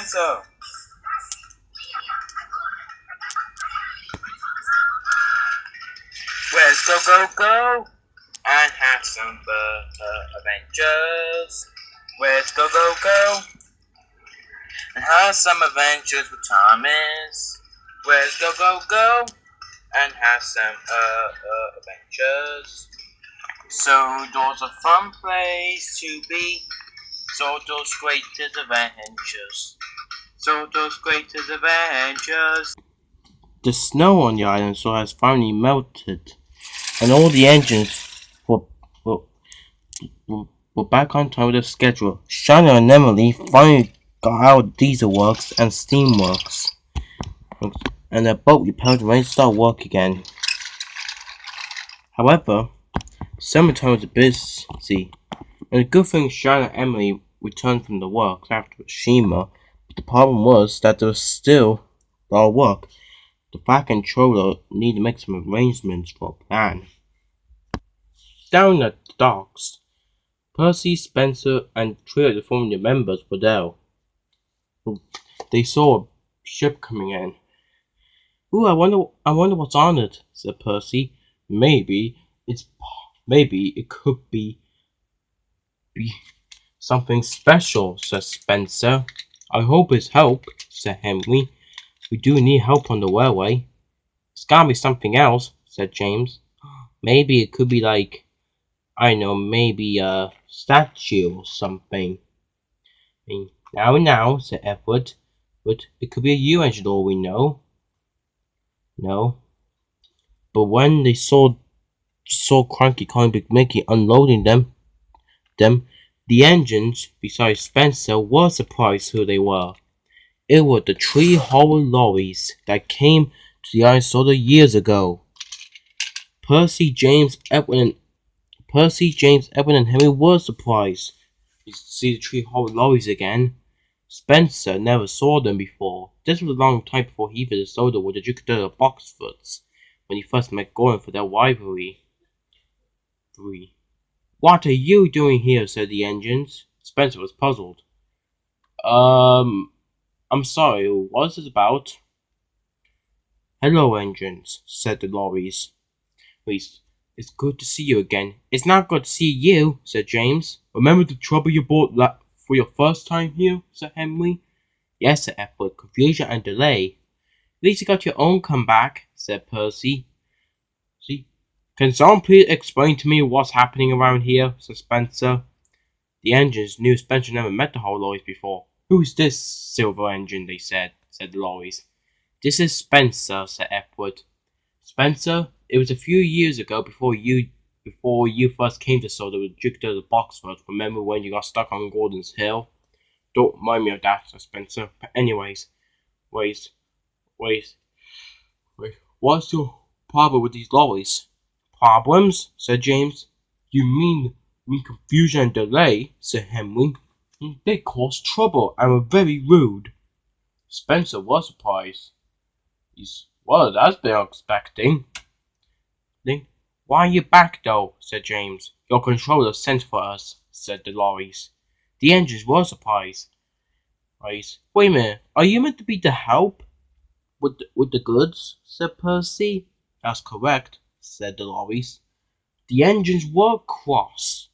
Spencer. Let's go and have some adventures. Let's go and have some adventures with Thomas. Let's go and have some adventures. Sodor's a fun place to be. Sodor's greatest adventures. Sodor's greatest adventures. The snow on the island so has finally melted, and all the engines were back on time with the schedule. Shana and Emily finally got out of diesel works and steam works, and their boat repaired and ready to start work again. However, summertime was busy, and a good thing Shana and Emily returned from the works after Shima, but the problem was that there was still a lot of work. The back controller needed to make some arrangements for a plan. Down at the docks, Percy, Spencer, and three of the former members were there. They saw a ship coming in. "Ooh, I wonder what's on it," said Percy. Maybe it could be something special," said Spencer. "I hope it's help," said Henry. "We do need help on the railway." "It's gotta be something else," said James. "Maybe it could be like, I know, maybe a statue or something." Now, said Edward. "But it could be a U engine, all we know." "No." But when they saw Cranky Colin Big Mickey unloading them, the engines, besides Spencer, were surprised who they were. It were the 3 horrid lorries that came to the island Sodor years ago. Percy, James, Edwin, and Henry were surprised to see the 3 horrid lorries again. Spencer never saw them before. This was a long time before he visited Sodor with the Jupiter Boxfoots, when he first met Gordon for their rivalry. "What are you doing here?" said the engines. Spencer was puzzled. I'm sorry, what's this about?" "Hello, engines," said the lorries. "It's good to see you again." "It's not good to see you," said James. "Remember the trouble you brought for your first time here?" said Henry. "Yes," said Edward. "Confusion and delay." "At least you got your own comeback," said Percy. "See, can someone please explain to me what's happening around here?" said Spencer. The engines knew Spencer never met the whole lorries before. "Who's this silver engine?" they said the lorries. "This is Spencer," said Edward. "Spencer, it was a few years ago before you first came to Sodor with Jupiter the Boxford. Remember when you got stuck on Gordon's Hill?" "Don't remind me of that," said Spencer. "But anyways, wait, what's your problem with these lorries?" "Problems?" said James. "You mean confusion and delay?" said Henry. "They caused trouble and were very rude." Spencer was surprised. "Well, that's been expecting." "Why are you back, though?" said James. "Your controller sent for us," said the lorries. The engines were surprised. "Wait a minute, are you meant to be the help with the goods?" said Percy. "That's correct," said the lorries. The engines were cross.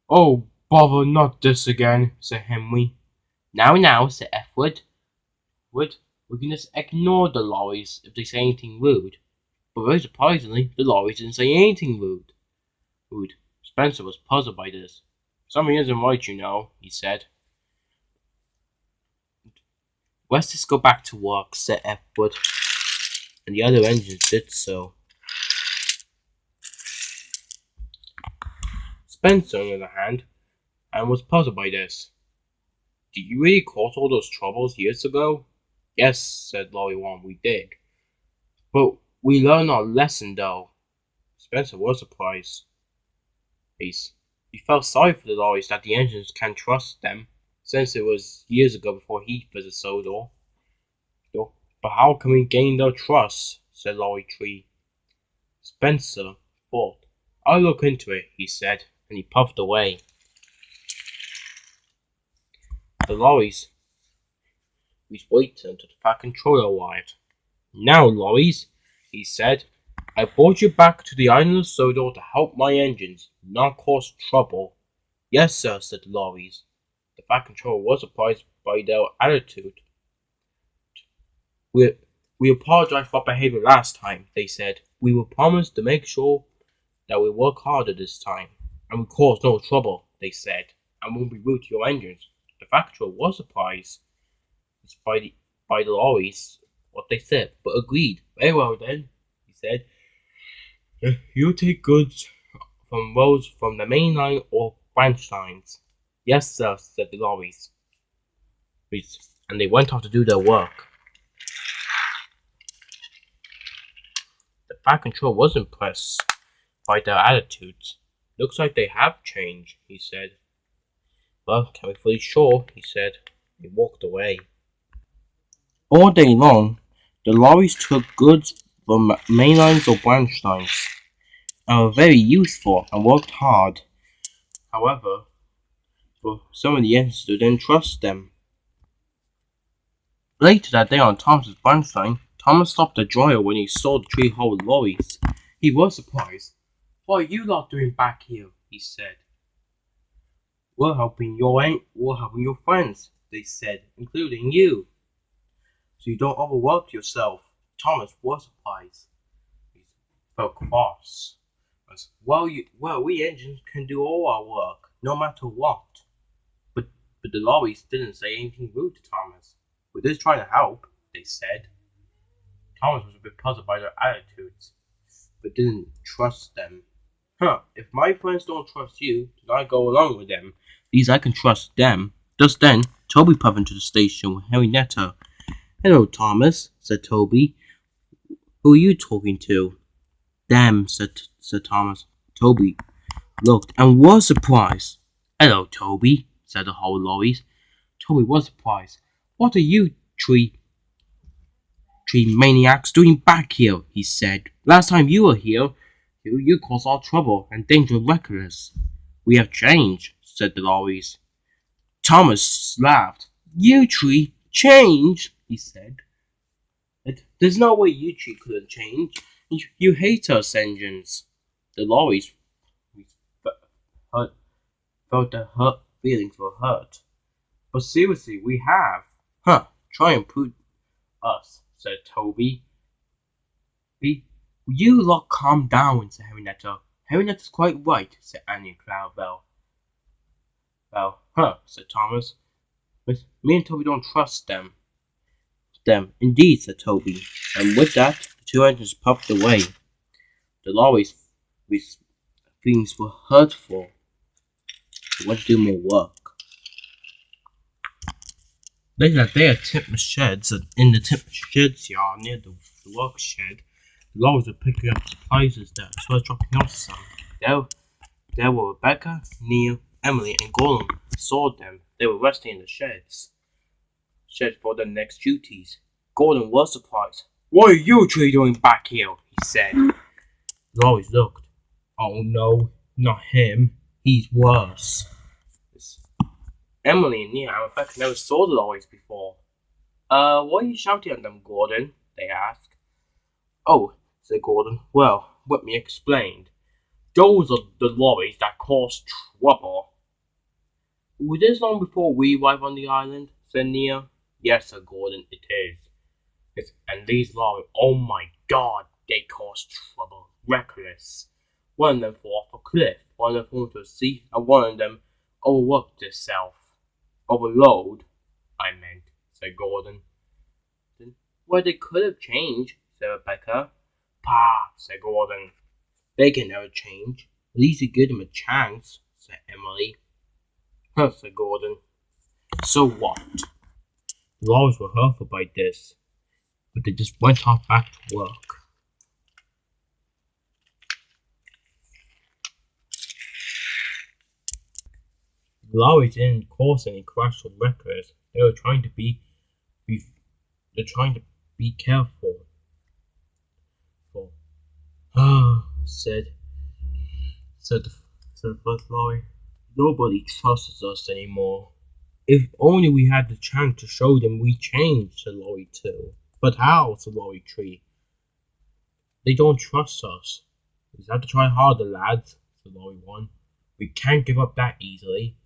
"Oh, bother, not this again," said Henry. Now, said Edward. We can just ignore the lorries if they say anything rude." But very surprisingly, the lorries didn't say anything rude. Spencer was puzzled by this. "Something isn't right, you know," he said. "Let's just go back to work," said Edward, and the other engines did so. Spencer, on the other hand, was puzzled by this. "Did you really cause all those troubles years ago?" "Yes," said Lorry 1, "we did. But we learned our lesson, though." Spencer was surprised. He felt sorry for the lorries that the engines can't trust them, since it was years ago before he visited Sodor. "But how can we gain their trust?" said Lorry 3. Spencer thought. "I'll look into it," he said, and he puffed away. The lorries waited until the fat controller arrived. Now, lorries, he said, I brought you back to the island of Sodor to help my engines, not cause trouble. Yes, sir, said the lorries. The fat controller was surprised by their attitude. We apologize for our behavior last time, they said. We will promise to make sure that we work harder this time, and we cause no trouble, they said, and won't be rude to your engines. The fat controller was surprised by the lorries what they said, but agreed. Very well then, he said. You take goods from roads from the main line or branch lines. Yes, sir, said the lorries. And they went off to do their work. The fat controller was impressed by their attitudes. Looks like they have changed, he said. Well, can't be fully sure, he said. He walked away. All day long, the lorries took goods from main lines or branch lines and were very useful and worked hard. However, for some of the engines didn't trust them. Later that day on Thomas's branch line, Thomas stopped the dryer when he saw the three whole lorries. He was surprised. What are you lot doing back here? He said. We're helping your friends, they said, including you. So you don't overwork yourself. Thomas was surprised. He felt cross. Well, we engines can do all our work, no matter what. But the lorries didn't say anything rude to Thomas. We're just trying to help, they said. Thomas was a bit puzzled by their attitudes, but didn't trust them. If my friends don't trust you, then I go along with them. At least I can trust them. Just then, Toby puffed into the station with Henrietta. Hello, Thomas, said Toby. Who are you talking to? Them, said Thomas. Toby looked and was surprised. Hello, Toby, said the whole lorries. Toby was surprised. What are you three maniacs doing back here? He said. Last time you were here, you caused all trouble and danger reckless. We have changed, said the lorries. Thomas laughed. You three changed, he said. There's no way you three couldn't change. You hate us engines. The lorries felt their feelings were hurt. But seriously, we have. Try and prove us, said Toby. You lot calm down, said Henrietta. Henrietta's quite right, said Annie Cloudbell. Well, said Thomas. But me and Toby don't trust them. Indeed, said Toby. And with that, the two engines puffed away. The lorries' feelings were hurtful. They wanted to do more work. Later that day at Tipman's sheds, in the Tipman's sheds yard near the work shed, the lorries were picking up supplies that were dropping off some. There were Rebecca, Neil, Emily, and Gordon. Saw them. They were resting in the sheds for their next duties. Gordon was surprised. What are you three doing back here? He said. The lorries looked. Oh no, not him. He's worse. Emily and Neil and Rebecca never saw the lorries before. What are you shouting at them, Gordon? They asked. Oh, said Gordon. Well, let me explain. Those are the lorries that cause trouble. Was this long before we arrived on the island? Said Neil. Yes, said Gordon, it is. And these lorries, oh my god, they cause trouble. Reckless. One of them fell off a cliff, one of them fell into the sea, and one of them overworked itself. Overload, I meant, said Gordon. Well, they could have changed, said Rebecca. Pah, said Gordon. They can never change. At least you give them a chance, said Emily. Said Gordon. So what? The lorries were hurtful by this, but they just went off back to work. The lorries didn't cause any crash or wreckers. They were trying to be careful. Said the first lorry. Nobody trusts us anymore. If only we had the chance to show them we changed, said Lorry 2. But how, said Lorry 3. They don't trust us. We have to try harder, lads, said Lorry 1. We can't give up that easily.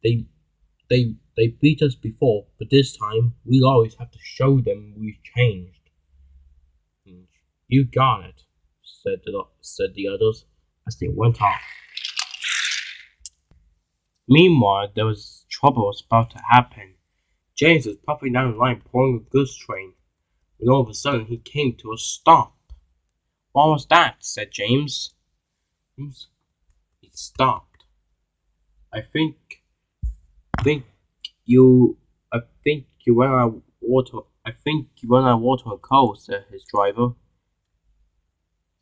They, they beat us before, but this time we always have to show them we've changed. You got it, said the others as they went off. Meanwhile, there was trouble was about to happen. James was puffing down the line pulling a goods train, when all of a sudden he came to a stop. What was that? Said James. He stopped. I think you ran out of water. I think you ran out of water and coal, said his driver.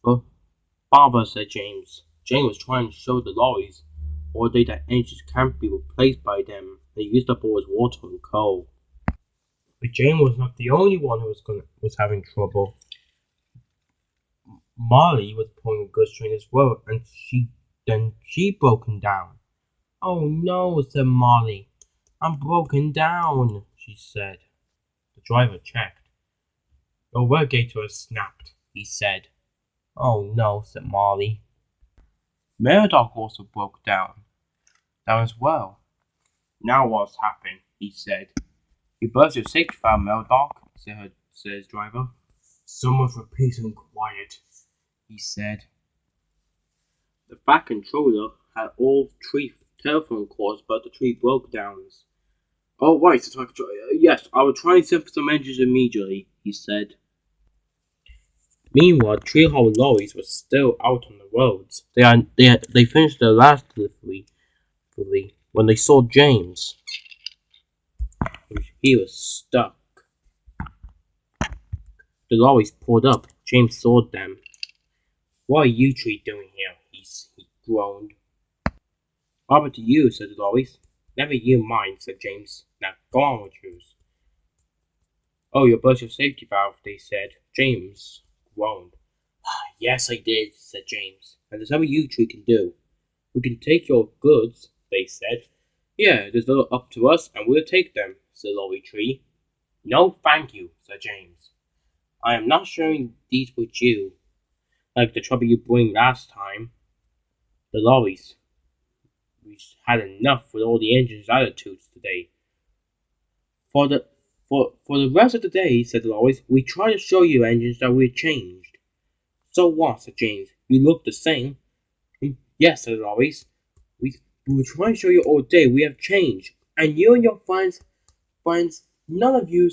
But Barbara, said James. James was trying to show the lorries all day that engines can't be replaced by them. They used up all his water and coal. But James was not the only one who was having trouble. Molly was pulling a goods train as well, and she broken down. Oh no, said Molly. I'm broken down, she said. The driver checked. Your radiator has snapped, he said. Oh no, said Molly. Murdoch also broke down as well. Now what's happened, he said. You burst your safety valve, Murdoch, said his driver. So much for peace and quiet, he said. The back controller had all 3 telephone calls, but the 3 broke downs. Oh, right, so yes, I will try and set up some engines immediately, he said. Meanwhile, 3 whole lorries were still out on the roads. They finished their last delivery when they saw James. He was stuck. The lorries pulled up. James saw them. What are you 3 doing here? He groaned. What happened to you? Said the lorries. Never you mind, said James. Now go on with yours. Oh, you burst your safety valve, they said. James groaned. Yes, I did, said James. And there's something you 3 can do. We can take your goods, they said. Yeah, there's little up to us, and we'll take them, said Lorry 3. No, thank you, said James. I am not sharing these with you, like the trouble you bring last time. The lorries. We had enough with all the engines' attitudes today. For the rest of the day, said the lorries, we try to show you engines that we've changed. So what, said James. You look the same. Yes, said the lorries. We were trying to show you all day we have changed, and you and your friends, none of you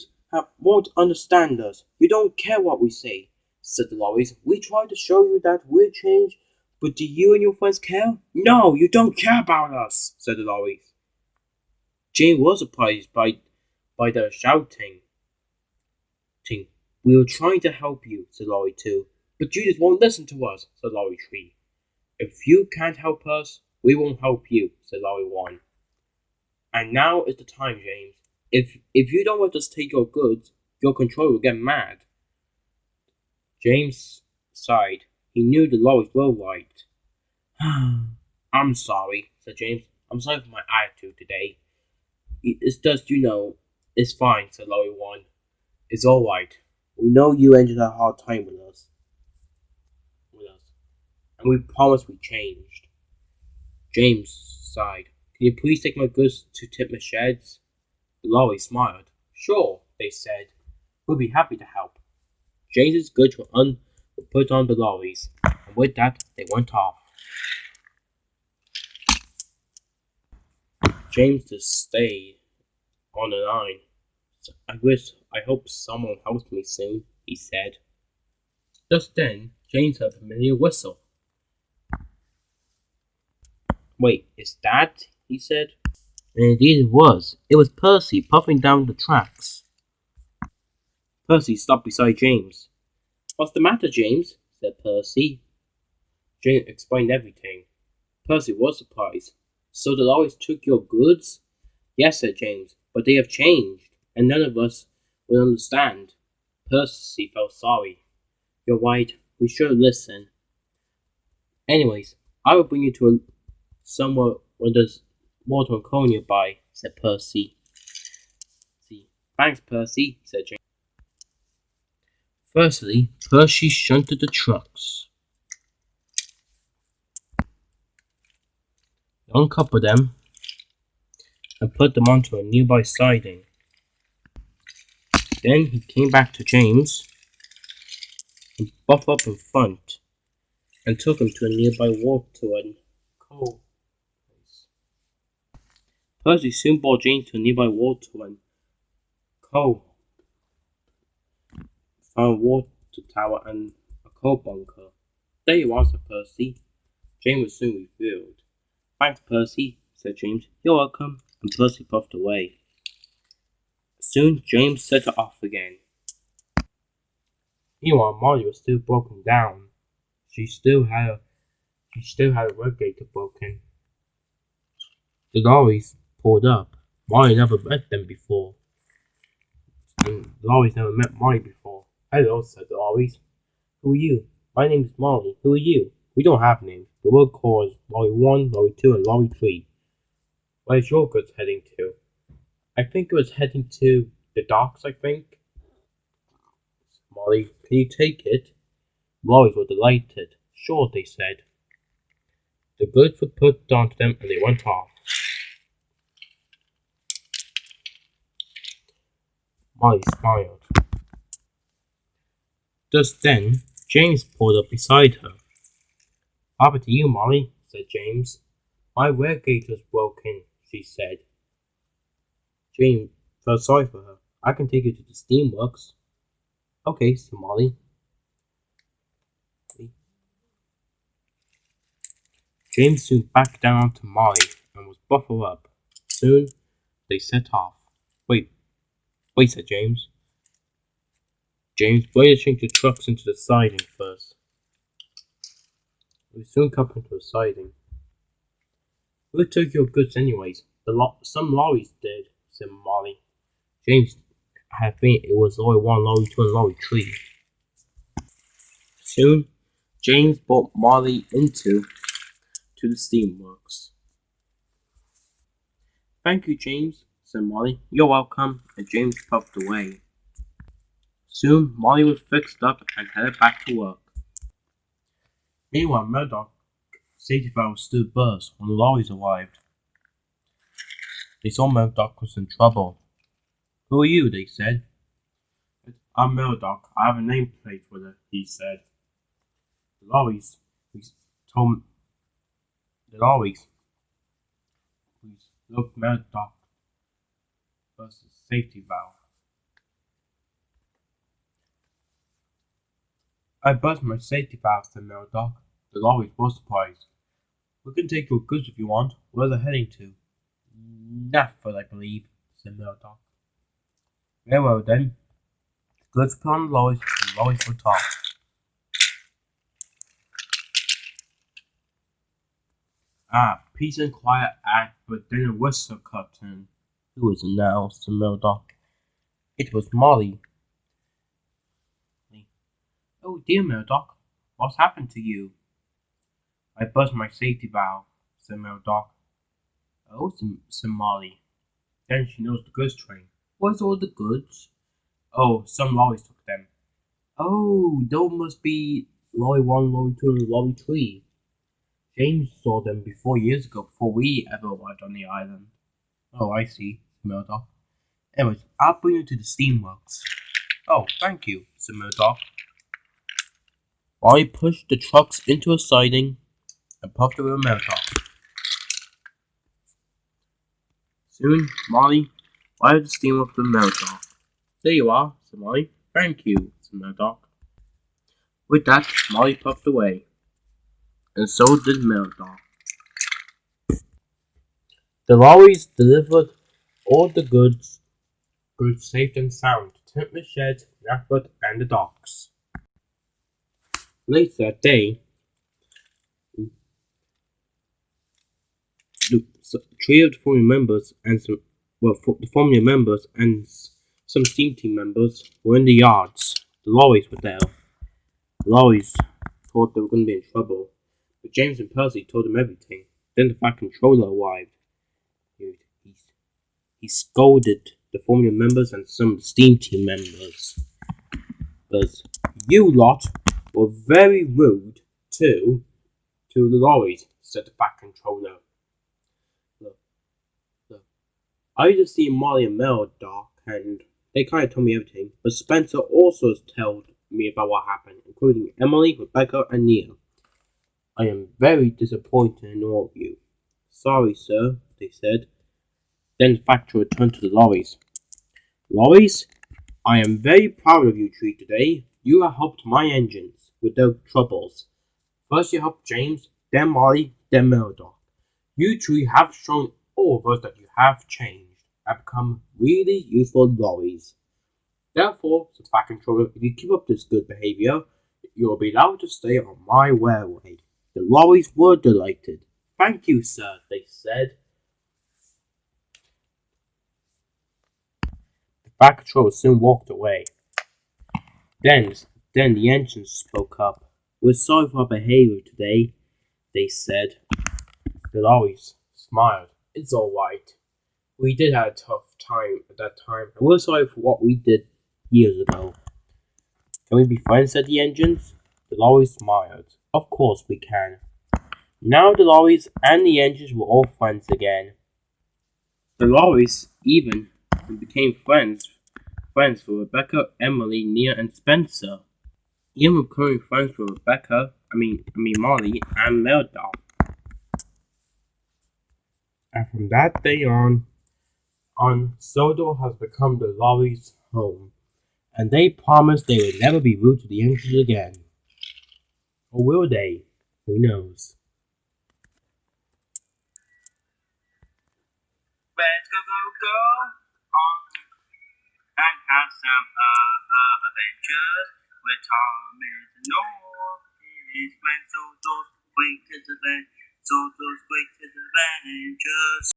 won't understand us. You don't care what we say, said the lorries. We try to show you that we're changed, but do you and your friends care? No, you don't care about us, said the lorries. Jane was surprised by their shouting. We were trying to help you, said Lorry 2, but you just won't listen to us, said Lorry 3. If you can't help us, we won't help you, said Lorry 1. And now is the time, James. If you don't let us take your goods, your controller will get mad. James sighed. He knew the lorries were right. I'm sorry, said James. I'm sorry for my attitude today. It's just, it's fine, said Lorry 1. It's alright. We know you ended a hard time with us. And we promised we changed. James sighed. Can you please take my goods to Titmus Sheds? The lorry smiled. Sure, they said. We'll be happy to help. James's goods were put on the lorries, and with that they went off. James just stayed on the line. I hope someone helps me soon, he said. Just then, James heard a familiar whistle. Wait, is that? He said. And indeed it was. It was Percy puffing down the tracks. Percy stopped beside James. What's the matter, James? Said Percy. James explained everything. Percy was surprised. So the lorries took your goods? Yes, said James, but they have changed, and none of us will understand. Percy felt sorry. You're right, we should listen. Anyways, I will bring you to somewhere where water and coal nearby, said Percy. Thanks, Percy, said James. Firstly, Percy shunted the trucks. He uncoupled them and put them onto a nearby siding. Then he came back to James and buffed up in front and took him to a nearby water and coal place. Percy soon brought James to a nearby water and coal, found a water tower and a coal bunker. There you are, said Percy. James was soon revealed. Thanks, Percy, said James. You're welcome, and Percy puffed away. Soon James set it off again. Meanwhile, Molly was still broken down. She still had a radiator broken. The lorries pulled up. Molly never met them before. And the lorries never met Molly before. Hello, said the lorries. Who are you? My name is Molly. Who are you? We don't have names, but we'll call us Lorry 1, Lorry 2, and Lorry 3. Where's your goods heading to? I think it was heading to the docks, I think. Molly, can you take it? The lorries were delighted. Sure, they said. The goods were put onto them and they went off. Molly smiled. Just then, James pulled up beside her. Up to you, Molly, said James. My radiator's broken, she said. James felt sorry for her. I can take you to the steamworks. Okay, said Molly. James soon backed down onto Molly and was buffled up. Soon they set off. Wait, said James. James, why did you change the trucks into the siding first? We soon come into a siding. Who took your goods anyways? Some lorries did, said Molly. James had think it was Lorry 1, Lorry 2, and Lorry 3. Soon, James brought Molly to the steamworks. Thank you, James, said Molly. You're welcome, and James puffed away. Soon, Molly was fixed up and headed back to work. Meanwhile, Murdoch's safety valve still burst when the lorries arrived. They saw Murdoch was in trouble. Who are you? They said. I'm Murdoch. I have a nameplate with it, he said. The lorries looked Murdoch burst the safety valve. I burst my safety valve, said Murdoch. The lorries were surprised. We can take your goods if you want. Where are they heading to? Nafford, I believe, said Murdoch. Very well then. The goods put on the lorries and the lorries went off. Peace and quiet act, but then a whistle curtain. Who was it now? Said Murdoch. It was Molly. Oh dear, Murdoch, what's happened to you? I burst my safety valve, said Murdoch. Oh, said Molly. Then she knows the goods train. Where's all the goods? Oh, some lorries took them. Oh, those must be Lorry 1, Lorry 2, and Lorry 3. James saw them years ago, before we ever arrived on the island. Oh, I see, said Murdoch. Anyways, I'll bring you to the steamworks. Oh, thank you, said Murdoch. Molly pushed the trucks into a siding and puffed away with Murdoch. Soon, Molly arrived at the steamworks with Murdoch. There you are, said Molly. Thank you, said Murdoch. With that, Molly puffed away, and so did Murdoch. The lorries delivered all the goods safe and sound to Timber Sheds, Nafford, and the docks. Later that day, three of the family members and some steam team members were in the yards. The lorries were there. The lorries thought they were going to be in trouble, but James and Percy told them everything. Then the Fat Controller arrived. He scolded the formula members and some of the steam team members. Because you lot were very rude to the lorries, said the Fat Controller. Look, I just see Molly and Mel, Doc, and they kind of told me everything. But Spencer also told me about what happened, including Emily, Rebecca, and Nia. I am very disappointed in all of you. Sorry, sir, they said. Then the factory turned to the lorries. Lorries, I am very proud of you three today. You have helped my engines with their troubles. First you helped James, then Molly, then Merodach. You three have shown all of us that you have changed and become really useful lorries. Therefore, said Fat Controller, if you keep up this good behavior, you will be allowed to stay on my railway. The lorries were delighted. Thank you, sir, they said. The Fat Controller soon walked away. Then the engines spoke up. We're sorry for our behavior today, they said. The lorries smiled. It's alright. We did have a tough time at that time, and we're sorry for what we did years ago. Can we be friends, said the engines? The lorries smiled. Of course we can. Now the lorries and the engines were all friends again. The lorries even became friends with Rebecca, Emily, Nia, and Spencer. Even becoming friends with Molly, and Meldal. And from that day on, Sodor has become the lorry's home, and they promised they would never be rude to the engines again. Or will they? Who knows? Let's go on and have some adventures with Thomas and Norris when Sodor's greatest adventures.